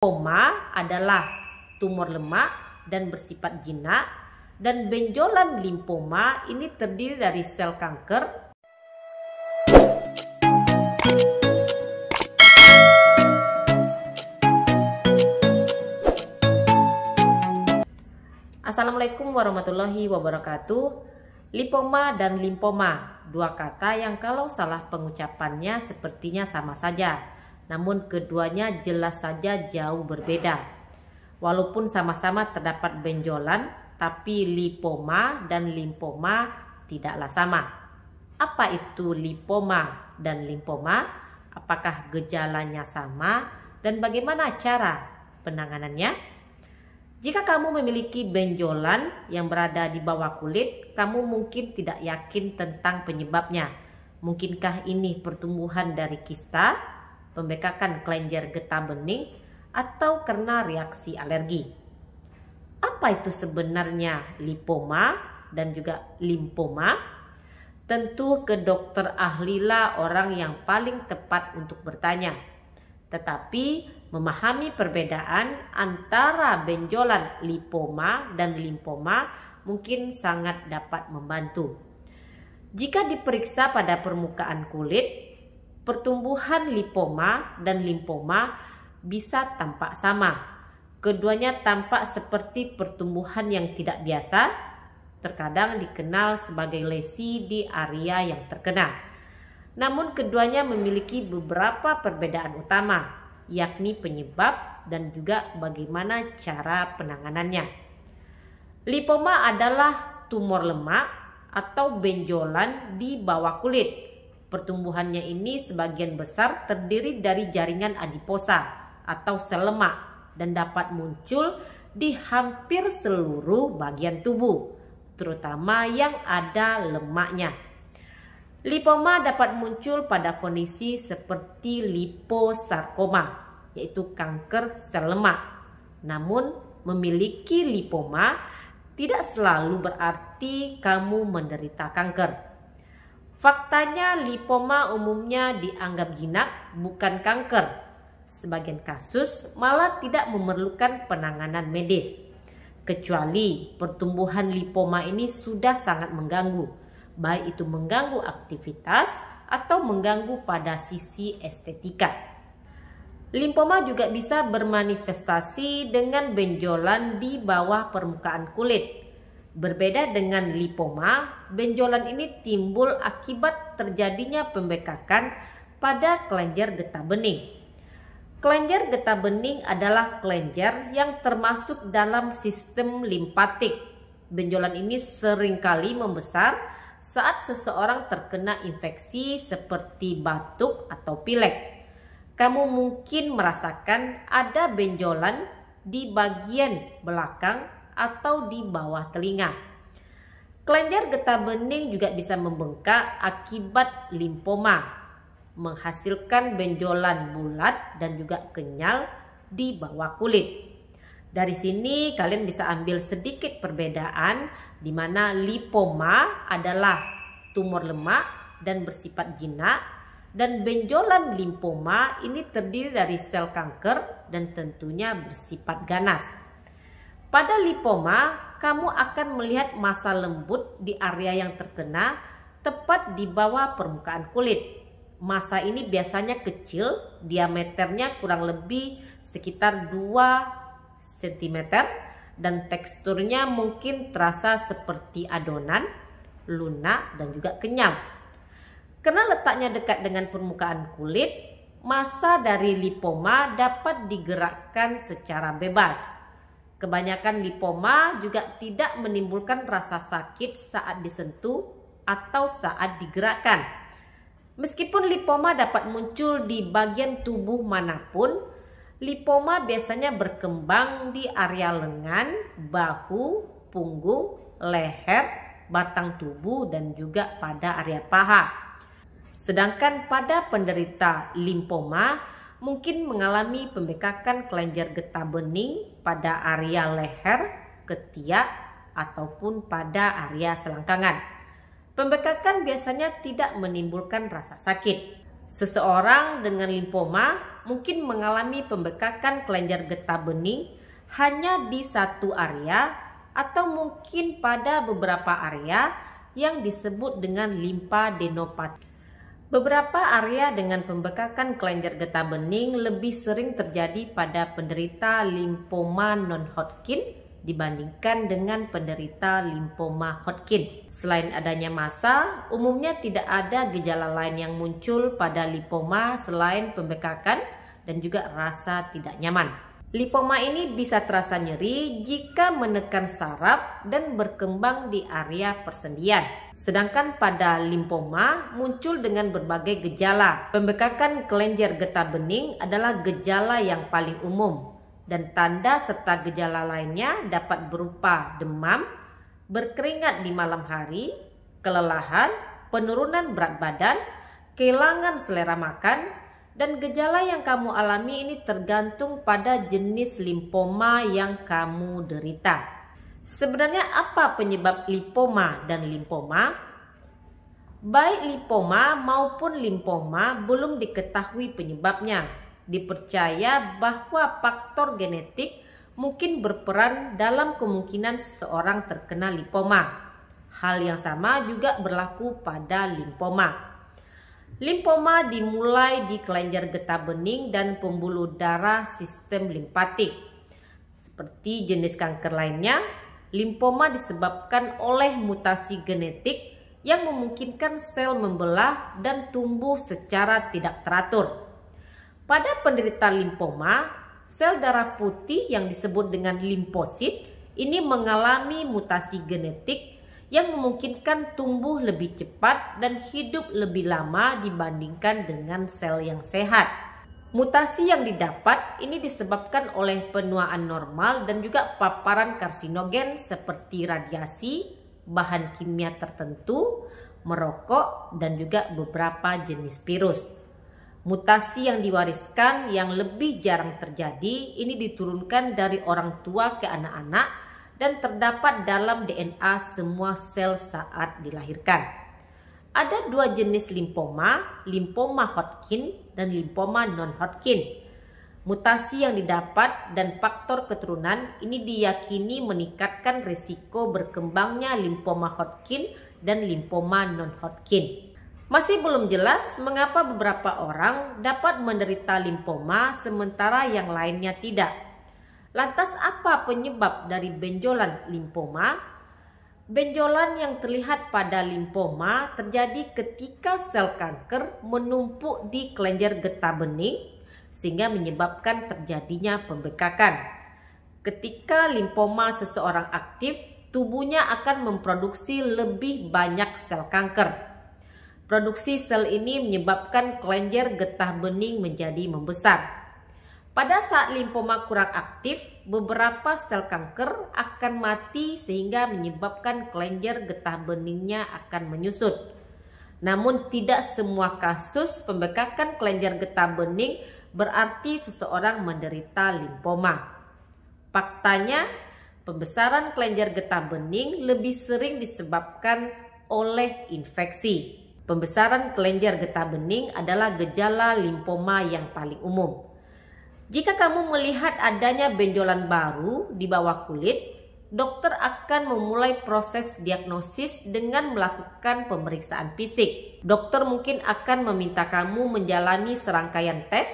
Limfoma adalah tumor lemak dan bersifat jinak, dan benjolan limfoma ini terdiri dari sel kanker. Assalamualaikum warahmatullahi wabarakatuh. Lipoma dan limfoma, dua kata yang kalau salah pengucapannya sepertinya sama saja. Namun keduanya jelas saja jauh berbeda. Walaupun sama-sama terdapat benjolan, tapi lipoma dan limfoma tidaklah sama. Apa itu lipoma dan limfoma? Apakah gejalanya sama? Dan bagaimana cara penanganannya? Jika kamu memiliki benjolan yang berada di bawah kulit, kamu mungkin tidak yakin tentang penyebabnya. Mungkinkah ini pertumbuhan dari kista, pembekakan kelenjar getah bening, atau karena reaksi alergi? Apa itu sebenarnya lipoma dan juga limfoma? Tentu ke dokter ahlilah orang yang paling tepat untuk bertanya. Tetapi memahami perbedaan antara benjolan lipoma dan limfoma mungkin sangat dapat membantu. Jika diperiksa pada permukaan kulit, pertumbuhan lipoma dan limfoma bisa tampak sama. Keduanya tampak seperti pertumbuhan yang tidak biasa, terkadang dikenal sebagai lesi di area yang terkena. Namun keduanya memiliki beberapa perbedaan utama, yakni penyebab dan juga bagaimana cara penanganannya. Lipoma adalah tumor lemak atau benjolan di bawah kulit. Pertumbuhannya ini sebagian besar terdiri dari jaringan adiposa atau sel lemak dan dapat muncul di hampir seluruh bagian tubuh, terutama yang ada lemaknya. Lipoma dapat muncul pada kondisi seperti liposarkoma, yaitu kanker sel lemak. Namun, memiliki lipoma tidak selalu berarti kamu menderita kanker. Faktanya lipoma umumnya dianggap jinak, bukan kanker. Sebagian kasus malah tidak memerlukan penanganan medis, kecuali pertumbuhan lipoma ini sudah sangat mengganggu, baik itu mengganggu aktivitas atau mengganggu pada sisi estetika. Limfoma juga bisa bermanifestasi dengan benjolan di bawah permukaan kulit. Berbeda dengan lipoma, benjolan ini timbul akibat terjadinya pembekakan pada kelenjar getah bening. Kelenjar getah bening adalah kelenjar yang termasuk dalam sistem limpatik. Benjolan ini seringkali membesar saat seseorang terkena infeksi seperti batuk atau pilek. Kamu mungkin merasakan ada benjolan di bagian belakang atau di bawah telinga. Kelenjar getah bening juga bisa membengkak akibat limfoma, menghasilkan benjolan bulat dan juga kenyal di bawah kulit. Dari sini kalian bisa ambil sedikit perbedaan di mana lipoma adalah tumor lemak dan bersifat jinak, dan benjolan limfoma ini terdiri dari sel kanker dan tentunya bersifat ganas. Pada lipoma, kamu akan melihat massa lembut di area yang terkena tepat di bawah permukaan kulit. Massa ini biasanya kecil, diameternya kurang lebih sekitar 2 cm dan teksturnya mungkin terasa seperti adonan, lunak dan juga kenyal. Karena letaknya dekat dengan permukaan kulit, massa dari lipoma dapat digerakkan secara bebas. Kebanyakan lipoma juga tidak menimbulkan rasa sakit saat disentuh atau saat digerakkan. Meskipun lipoma dapat muncul di bagian tubuh manapun, lipoma biasanya berkembang di area lengan, bahu, punggung, leher, batang tubuh, dan juga pada area paha. Sedangkan pada penderita limfoma mungkin mengalami pembekakan kelenjar getah bening pada area leher, ketiak, ataupun pada area selangkangan. Pembekakan biasanya tidak menimbulkan rasa sakit. Seseorang dengan limfoma mungkin mengalami pembekakan kelenjar getah bening hanya di satu area atau mungkin pada beberapa area yang disebut dengan limfadenopati. Beberapa area dengan pembekakan kelenjar getah bening lebih sering terjadi pada penderita limfoma non-Hodgkin dibandingkan dengan penderita limfoma Hodgkin. Selain adanya massa, umumnya tidak ada gejala lain yang muncul pada limfoma selain pembekakan dan juga rasa tidak nyaman. Limfoma ini bisa terasa nyeri jika menekan saraf dan berkembang di area persendian. Sedangkan pada limfoma muncul dengan berbagai gejala. Pembekakan kelenjar getah bening adalah gejala yang paling umum. Dan tanda serta gejala lainnya dapat berupa demam, berkeringat di malam hari, kelelahan, penurunan berat badan, kehilangan selera makan, dan gejala yang kamu alami ini tergantung pada jenis limfoma yang kamu derita. Sebenarnya apa penyebab limfoma dan limfoma? Baik limfoma maupun limfoma belum diketahui penyebabnya. Dipercaya bahwa faktor genetik mungkin berperan dalam kemungkinan seseorang terkena limfoma. Hal yang sama juga berlaku pada limfoma. Limfoma dimulai di kelenjar getah bening dan pembuluh darah sistem limfatik. Seperti jenis kanker lainnya, limfoma disebabkan oleh mutasi genetik yang memungkinkan sel membelah dan tumbuh secara tidak teratur. Pada penderita limfoma, sel darah putih yang disebut dengan limfosit ini mengalami mutasi genetik yang memungkinkan tumbuh lebih cepat dan hidup lebih lama dibandingkan dengan sel yang sehat. Mutasi yang didapat ini disebabkan oleh penuaan normal dan juga paparan karsinogen seperti radiasi, bahan kimia tertentu, merokok, dan juga beberapa jenis virus. Mutasi yang diwariskan yang lebih jarang terjadi ini diturunkan dari orang tua ke anak-anak dan terdapat dalam DNA semua sel saat dilahirkan. Ada dua jenis limfoma, limfoma Hodgkin dan limfoma non-Hodgkin. Mutasi yang didapat dan faktor keturunan ini diyakini meningkatkan risiko berkembangnya limfoma Hodgkin dan limfoma non-Hodgkin. Masih belum jelas mengapa beberapa orang dapat menderita limfoma sementara yang lainnya tidak. Lantas apa penyebab dari benjolan limfoma? Benjolan yang terlihat pada limfoma terjadi ketika sel kanker menumpuk di kelenjar getah bening sehingga menyebabkan terjadinya pembekakan. Ketika limfoma seseorang aktif, tubuhnya akan memproduksi lebih banyak sel kanker. Produksi sel ini menyebabkan kelenjar getah bening menjadi membesar. Pada saat limfoma kurang aktif, beberapa sel kanker akan mati sehingga menyebabkan kelenjar getah beningnya akan menyusut. Namun tidak semua kasus pembekakan kelenjar getah bening berarti seseorang menderita limfoma. Faktanya, pembesaran kelenjar getah bening lebih sering disebabkan oleh infeksi. Pembesaran kelenjar getah bening adalah gejala limfoma yang paling umum. Jika kamu melihat adanya benjolan baru di bawah kulit, dokter akan memulai proses diagnosis dengan melakukan pemeriksaan fisik. Dokter mungkin akan meminta kamu menjalani serangkaian tes.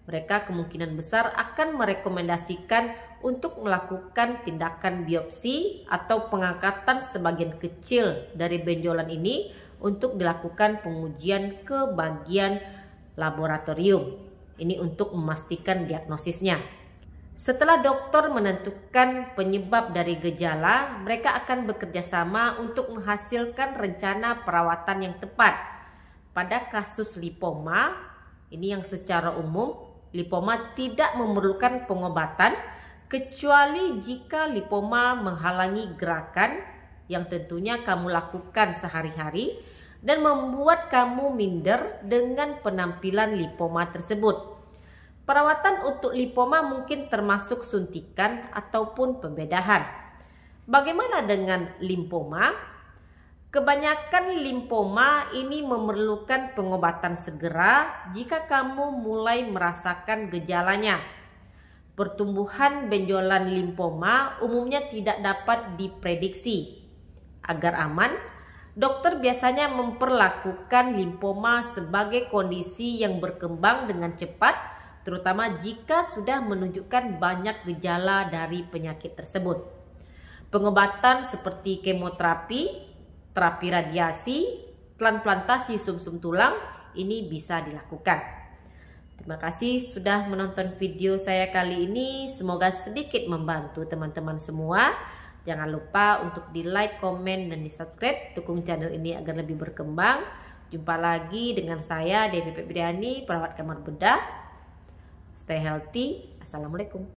Mereka kemungkinan besar akan merekomendasikan untuk melakukan tindakan biopsi atau pengangkatan sebagian kecil dari benjolan ini untuk dilakukan pengujian ke bagian laboratorium. Ini untuk memastikan diagnosisnya. Setelah dokter menentukan penyebab dari gejala, mereka akan bekerja sama untuk menghasilkan rencana perawatan yang tepat. Pada kasus limfoma, ini yang secara umum, limfoma tidak memerlukan pengobatan kecuali jika limfoma menghalangi gerakan yang tentunya kamu lakukan sehari-hari dan membuat kamu minder dengan penampilan limfoma tersebut. Perawatan untuk limfoma mungkin termasuk suntikan ataupun pembedahan. Bagaimana dengan limfoma? Kebanyakan limfoma ini memerlukan pengobatan segera jika kamu mulai merasakan gejalanya. Pertumbuhan benjolan limfoma umumnya tidak dapat diprediksi. Agar aman, dokter biasanya memperlakukan limfoma sebagai kondisi yang berkembang dengan cepat, terutama jika sudah menunjukkan banyak gejala dari penyakit tersebut. Pengobatan seperti kemoterapi, terapi radiasi, transplantasi sumsum tulang ini bisa dilakukan. Terima kasih sudah menonton video saya kali ini. Semoga sedikit membantu teman-teman semua. Jangan lupa untuk di like, komen, dan di subscribe. Dukung channel ini agar lebih berkembang. Jumpa lagi dengan saya Devi Febriani, perawat kamar bedah. Stay healthy. Assalamualaikum.